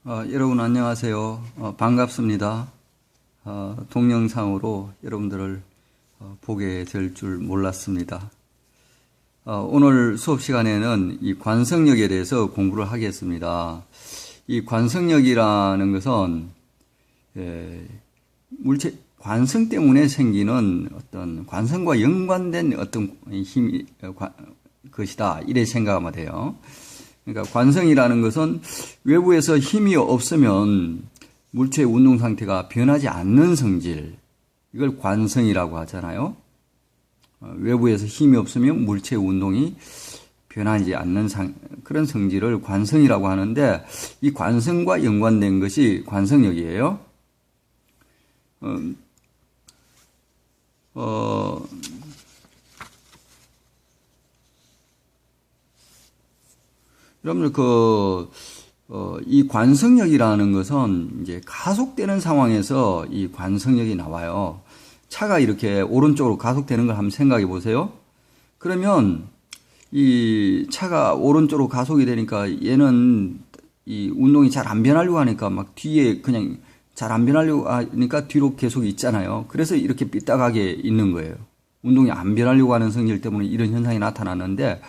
여러분 안녕하세요. 반갑습니다. 동영상으로 여러분들을 보게 될 줄 몰랐습니다. 오늘 수업 시간에는 이 관성력에 대해서 공부를 하겠습니다. 이 관성력이라는 것은 물체 관성 때문에 생기는 어떤 관성과 연관된 어떤 힘이 것이다, 이래 생각하면 돼요. 그러니까 관성이라는 것은 외부에서 힘이 없으면 물체의 운동 상태가 변하지 않는 성질, 이걸 관성이라고 하잖아요. 외부에서 힘이 없으면 물체의 운동이 변하지 않는 그런 성질을 관성이라고 하는데, 이 관성과 연관된 것이 관성력이에요. 여러분들 이 관성력이라는 것은 이제 가속되는 상황에서 이 관성력이 나와요. 차가 이렇게 오른쪽으로 가속되는 걸 한번 생각해 보세요. 그러면 이 차가 오른쪽으로 가속이 되니까 얘는 이 운동이 잘 안 변하려고 하니까 막 뒤에 그냥 잘 안 변하려고 하니까 뒤로 계속 있잖아요. 그래서 이렇게 삐딱하게 있는 거예요. 운동이 안 변하려고 하는 성질 때문에 이런 현상이 나타났는데,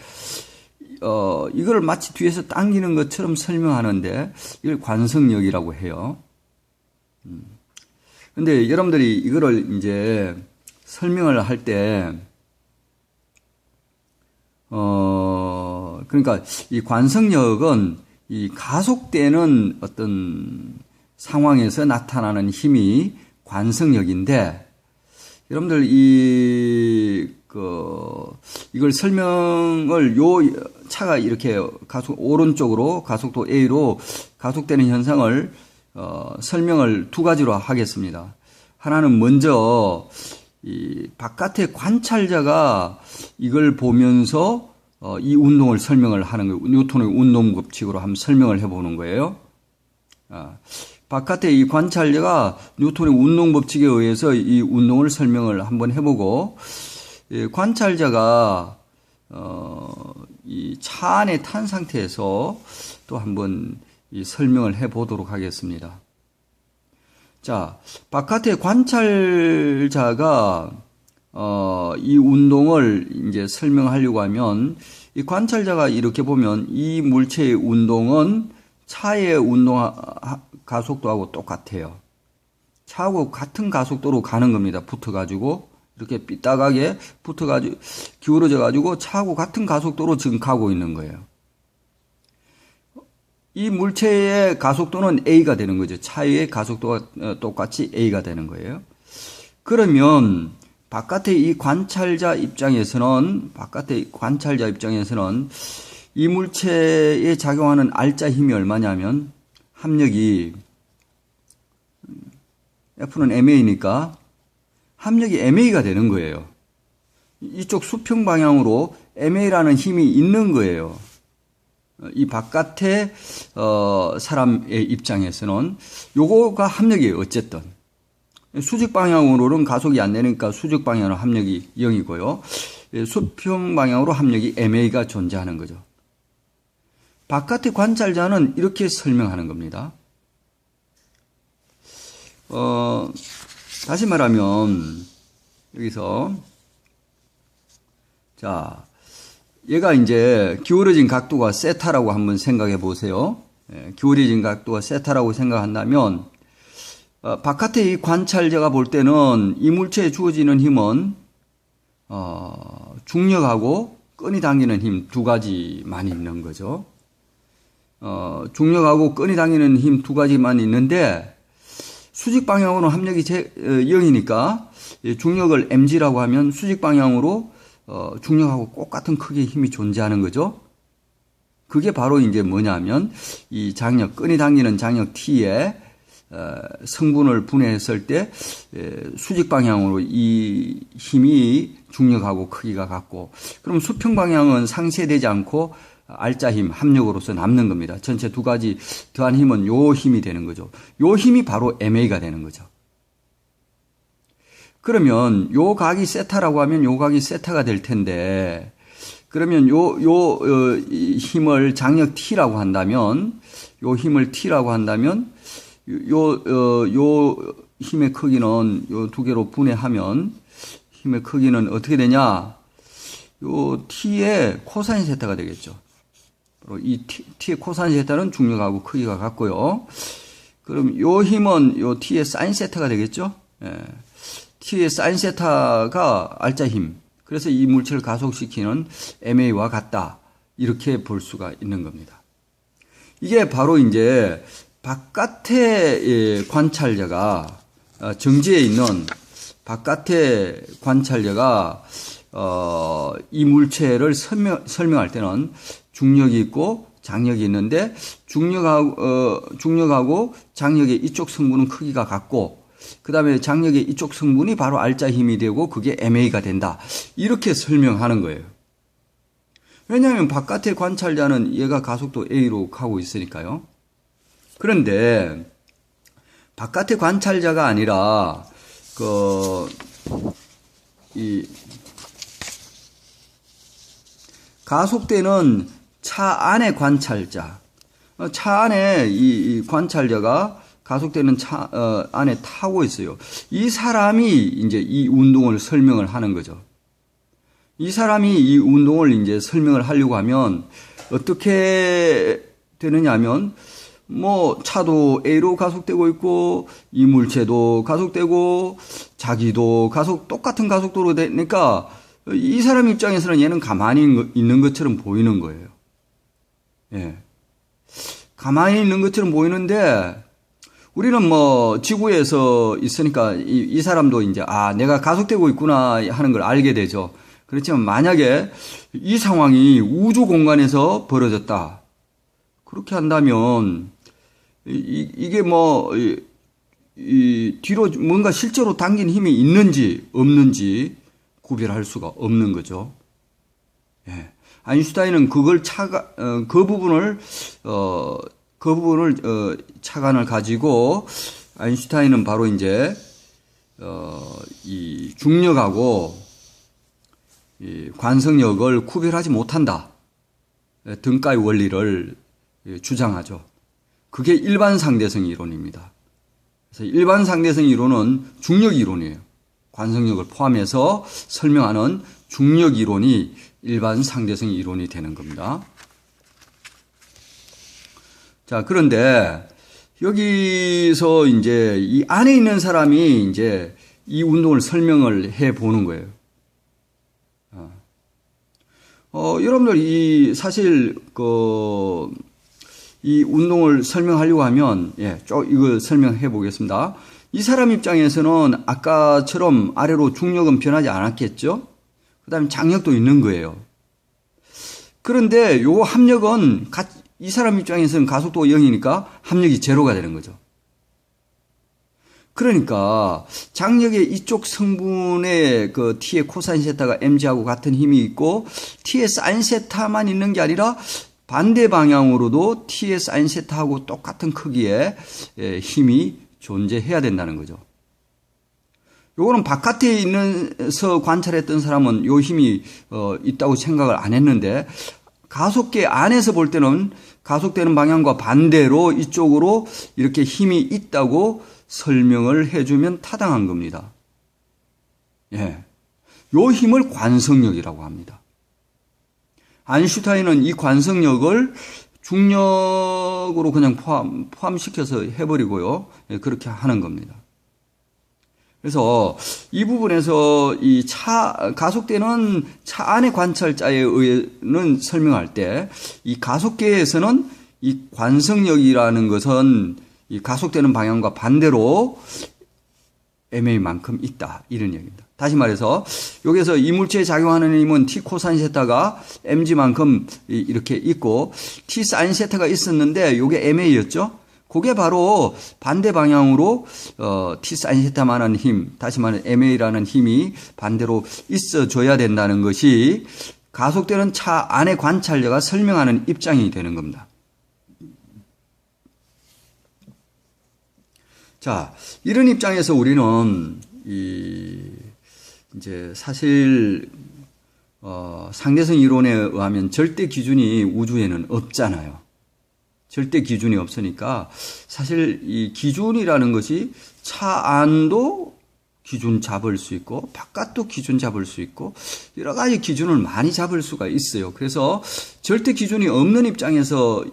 이걸 마치 뒤에서 당기는 것처럼 설명하는데, 이걸 관성력이라고 해요. 근데 여러분들이 이거를 이제 설명을 할 때, 그러니까 이 관성력은 이 가속되는 어떤 상황에서 나타나는 힘이 관성력인데, 여러분들 이걸 설명을 차가 이렇게 오른쪽으로 가속도 A로 가속되는 현상을 설명을 두 가지로 하겠습니다. 하나는 먼저 이 바깥의 관찰자가 이걸 보면서 이 운동을 설명을 하는 거예요. 뉴턴의 운동 법칙으로 한번 설명을 해보는 거예요. 바깥의 이 관찰자가 뉴턴의 운동 법칙에 의해서 이 운동을 설명을 한번 해보고, 관찰자가 이 차 안에 탄 상태에서 또 한번 이 설명을 해보도록 하겠습니다. 자, 바깥의 관찰자가 이 운동을 이제 설명하려고 하면, 이 관찰자가 이렇게 보면 이 물체의 운동은 차의 운동 가속도하고 똑같아요. 차하고 같은 가속도로 가는 겁니다. 붙어가지고 이렇게 삐딱하게 붙어가지고 기울어져가지고 차하고 같은 가속도로 지금 가고 있는 거예요. 이 물체의 가속도는 A가 되는 거죠. 차의 가속도가 똑같이 A가 되는 거예요. 그러면 바깥의 이 관찰자 입장에서는 이 물체에 작용하는 알자 힘이 얼마냐면, 합력이 F는 MA니까 합력이 MA가 되는 거예요. 이쪽 수평 방향으로 MA라는 힘이 있는 거예요. 이 바깥의 사람의 입장에서는 요거가 합력이에요. 어쨌든 수직 방향으로는 가속이 안 되니까 수직 방향으로 합력이 0이고요. 수평 방향으로 합력이 MA가 존재하는 거죠. 바깥의 관찰자는 이렇게 설명하는 겁니다. 다시 말하면, 여기서, 자, 얘가 이제 기울어진 각도가 세타라고 한번 생각해 보세요. 기울어진 각도가 세타라고 생각한다면, 바깥의 이 관찰자가 볼 때는 이 물체에 주어지는 힘은, 중력하고 끈이 당기는 힘 두 가지만 있는 거죠. 중력하고 끈이 당기는 힘 두 가지만 있는데, 수직 방향으로 합력이 0이니까 중력을 mg라고 하면 수직 방향으로 중력하고 똑같은 크기의 힘이 존재하는 거죠. 그게 바로 이제 뭐냐면, 이 장력, 끈이 당기는 장력 T에 성분을 분해했을 때 수직 방향으로 이 힘이 중력하고 크기가 같고, 그럼 수평 방향은 상쇄되지 않고 알자 힘, 합력으로서 남는 겁니다. 전체 두 가지 더한 힘은 요 힘이 되는 거죠. 요 힘이 바로 MA가 되는 거죠. 그러면 요 각이 세타라고 하면 요 각이 세타가 될 텐데, 그러면 이 힘을 장력 T라고 한다면, 요 힘을 T라고 한다면, 요 힘의 크기는 요 두 개로 분해하면 힘의 크기는 어떻게 되냐? 요 T의 코사인 세타가 되겠죠. 바로 이 T의 코사인 세타는 중력하고 크기가 같고요. 그럼 요 힘은 요 T의 사인 세타가 되겠죠. 예. T의 사인 세타가 알짜 힘. 그래서 이 물체를 가속시키는 MA와 같다. 이렇게 볼 수가 있는 겁니다. 이게 바로 이제 바깥의 관찰자가 정지에 있는 바깥의 관찰자가 이 물체를 설명할 때는 중력이 있고 장력이 있는데 중력하고 장력의 이쪽 성분은 크기가 같고 그 다음에 장력의 이쪽 성분이 바로 알짜 힘이 되고 그게 MA가 된다. 이렇게 설명하는 거예요. 왜냐하면 바깥의 관찰자는 얘가 가속도 A로 가고 있으니까요. 그런데 바깥의 관찰자가 아니라 가속되는 차 안의 관찰자, 차 안에 이 관찰자가 가속되는 차 안에 타고 있어요. 이 사람이 이제 이 운동을 설명을 하는 거죠. 이 사람이 이 운동을 이제 설명을 하려고 하면 어떻게 되느냐 하면 뭐 차도 A로 가속되고 있고 이 물체도 가속되고 자기도 똑같은 가속도로 되니까 이 사람 입장에서는 얘는 가만히 있는 것처럼 보이는 거예요. 예. 가만히 있는 것처럼 보이는데 우리는 뭐 지구에서 있으니까 이 사람도 이제 내가 가속되고 있구나 하는 걸 알게 되죠. 그렇지만 만약에 이 상황이 우주 공간에서 벌어졌다. 그렇게 한다면 이게 뭐 뒤로 뭔가 실제로 당긴 힘이 있는지 없는지 구별할 수가 없는 거죠. 예. 아인슈타인은 그걸 그 부분을 차관을 가지고 아인슈타인은 바로 이제 이 중력하고 이 관성력을 구별하지 못한다. 등가의 원리를 주장하죠. 그게 일반 상대성 이론입니다. 그래서 일반 상대성 이론은 중력 이론이에요. 관성력을 포함해서 설명하는 중력 이론이 일반 상대성 이론이 되는 겁니다. 자, 그런데 여기서 이제 이 안에 있는 사람이 이제 이 운동을 설명을 해 보는 거예요. 여러분들 사실 이 운동을 설명하려고 하면 이걸 설명해 보겠습니다. 이 사람 입장에서는 아까처럼 아래로 중력은 변하지 않았겠죠? 그다음에 장력도 있는 거예요. 그런데 요 합력은 이 사람 입장에서는 가속도가 0이니까 합력이 제로가 되는 거죠. 그러니까 장력의 이쪽 성분의 그 T의 코사인 세타가 mg하고 같은 힘이 있고 T의 사인 세타만 있는 게 아니라 반대 방향으로도 T의 사인 세타하고 똑같은 크기의 힘이 존재해야 된다는 거죠. 요거는 바깥에 있는서 관찰했던 사람은 요 힘이 있다고 생각을 안 했는데 가속계 안에서 볼 때는 가속되는 방향과 반대로 이쪽으로 이렇게 힘이 있다고 설명을 해주면 타당한 겁니다. 예. 요 힘을 관성력이라고 합니다. 아인슈타인은 이 관성력을 중력으로 그냥 포함시켜서 해버리고요. 예, 그렇게 하는 겁니다. 그래서 이 부분에서 이 가속되는 차 안의 관찰자에 의해는 설명할 때 이 가속계에서는 이 관성력이라는 것은 이 가속되는 방향과 반대로 MA만큼 있다. 이런 얘기입니다. 다시 말해서 여기서 이 물체에 작용하는 힘은 T 코사인 세타가 mg만큼 이렇게 있고 T 사인 세타가 있었는데 이게 MA였죠. 그게 바로 반대 방향으로 T 사인 세타만한 힘, 다시 말해 MA라는 힘이 반대로 있어줘야 된다는 것이 가속되는 차 안의 관찰자가 설명하는 입장이 되는 겁니다. 자, 이런 입장에서 우리는 이제 사실 상대성 이론에 의하면 절대 기준이 우주에는 없잖아요. 절대 기준이 없으니까 사실 이 기준이라는 것이 차 안도 기준 잡을 수 있고 바깥도 기준 잡을 수 있고 여러 가지 기준을 많이 잡을 수가 있어요. 그래서 절대 기준이 없는 입장에서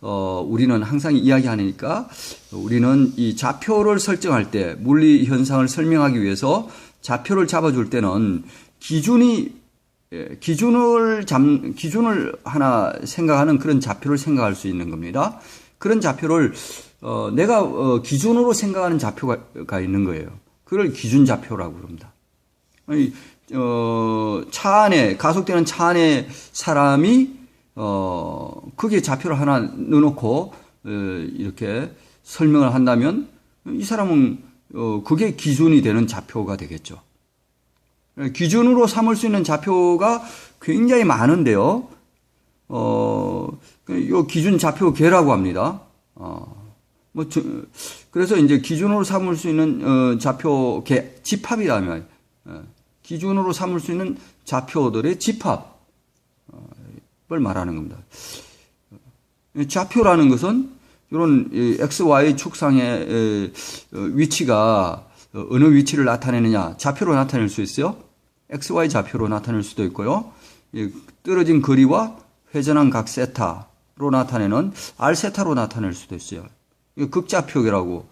우리는 항상 이야기하니까 우리는 이 좌표를 설정할 때 물리 현상을 설명하기 위해서 좌표를 잡아줄 때는 기준을 하나 생각하는 그런 좌표를 생각할 수 있는 겁니다. 그런 좌표를 내가 기준으로 생각하는 좌표가 있는 거예요. 그걸 기준 좌표라고 그럽니다. 차 안에 가속되는 차 안에 사람이 그게 좌표를 하나 넣어놓고 이렇게 설명을 한다면 이 사람은 그게 기준이 되는 좌표가 되겠죠. 기준으로 삼을 수 있는 좌표가 굉장히 많은데요. 이 기준 좌표계라고 합니다. 그래서 이제 기준으로 삼을 수 있는 좌표계 집합이라면 기준으로 삼을 수 있는 좌표들의 집합을 말하는 겁니다. 좌표라는 것은 이런 XY 축상의 위치가 어느 위치를 나타내느냐 좌표로 나타낼 수 있어요. XY 좌표로 나타낼 수도 있고요. 떨어진 거리와 회전한 각 세타로 나타내는 R 세타로 나타낼 수도 있어요. 극좌표라고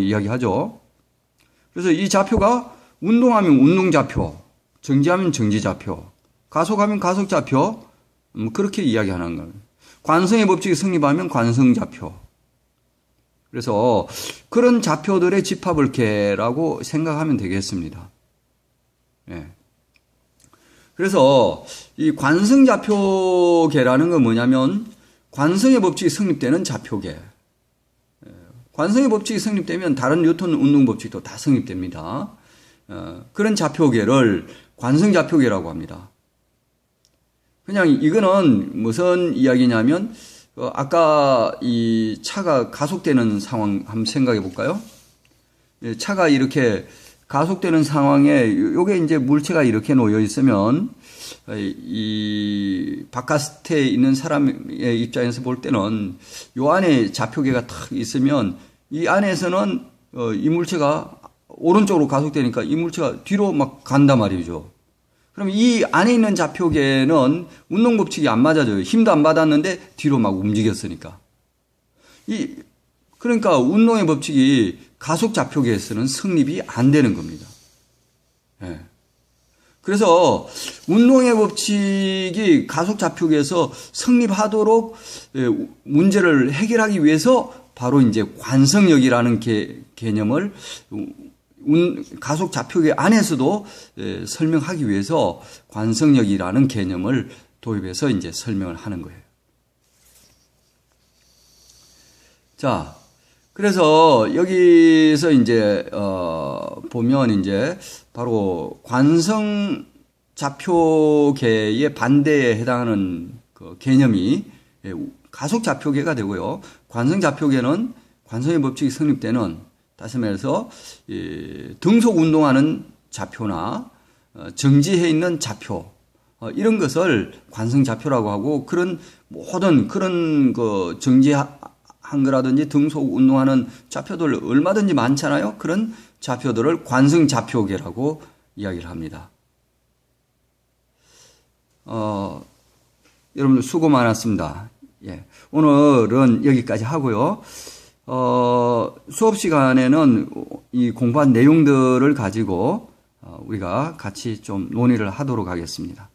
이야기하죠. 그래서 이 좌표가 운동하면 운동좌표, 정지하면 정지좌표, 가속하면 가속좌표, 그렇게 이야기하는 거예요. 관성의 법칙이 성립하면 관성좌표. 그래서 그런 좌표들의 집합을 개라고 생각하면 되겠습니다. 예. 그래서 이 관성좌표계라는 건 뭐냐면 관성의 법칙이 성립되는 좌표계. 관성의 법칙이 성립되면 다른 뉴턴 운동 법칙도 다 성립됩니다. 그런 좌표계를 관성좌표계라고 합니다. 그냥 이거는 무슨 이야기냐면 아까 이 차가 가속되는 상황 한번 생각해 볼까요? 차가 이렇게 가속되는 상황에 요게 이제 물체가 이렇게 놓여 있으면 이 바깥에 있는 사람의 입장에서 볼 때는 요 안에 좌표계가 탁 있으면 이 안에서는 이 물체가 오른쪽으로 가속되니까 이 물체가 뒤로 막 간단 말이죠. 그럼 이 안에 있는 좌표계는 운동 법칙이 안 맞아져요. 힘도 안 받았는데 뒤로 막 움직였으니까. 그러니까 운동의 법칙이 가속 좌표계에서는 성립이 안 되는 겁니다. 예. 그래서 운동의 법칙이 가속 좌표계에서 성립하도록 문제를 해결하기 위해서 바로 이제 관성력이라는 개념을 가속 좌표계 안에서도 설명하기 위해서 관성력이라는 개념을 도입해서 이제 설명을 하는 거예요. 자, 그래서 여기서 이제 보면 이제 바로 관성 좌표계의 반대에 해당하는 그 개념이 가속 좌표계가 되고요. 관성 좌표계는 관성의 법칙이 성립되는, 다시 말해서 등속 운동하는 좌표나 정지해 있는 좌표, 이런 것을 관성 좌표라고 하고, 그런 모든 그런 그 정지한 거라든지 등속 운동하는 좌표들 얼마든지 많잖아요. 그런 좌표들을 관성 좌표계라고 이야기를 합니다. 여러분들 수고 많았습니다. 예. 오늘은 여기까지 하고요. 수업 시간에는 이 공부한 내용들을 가지고 우리가 같이 좀 논의를 하도록 하겠습니다.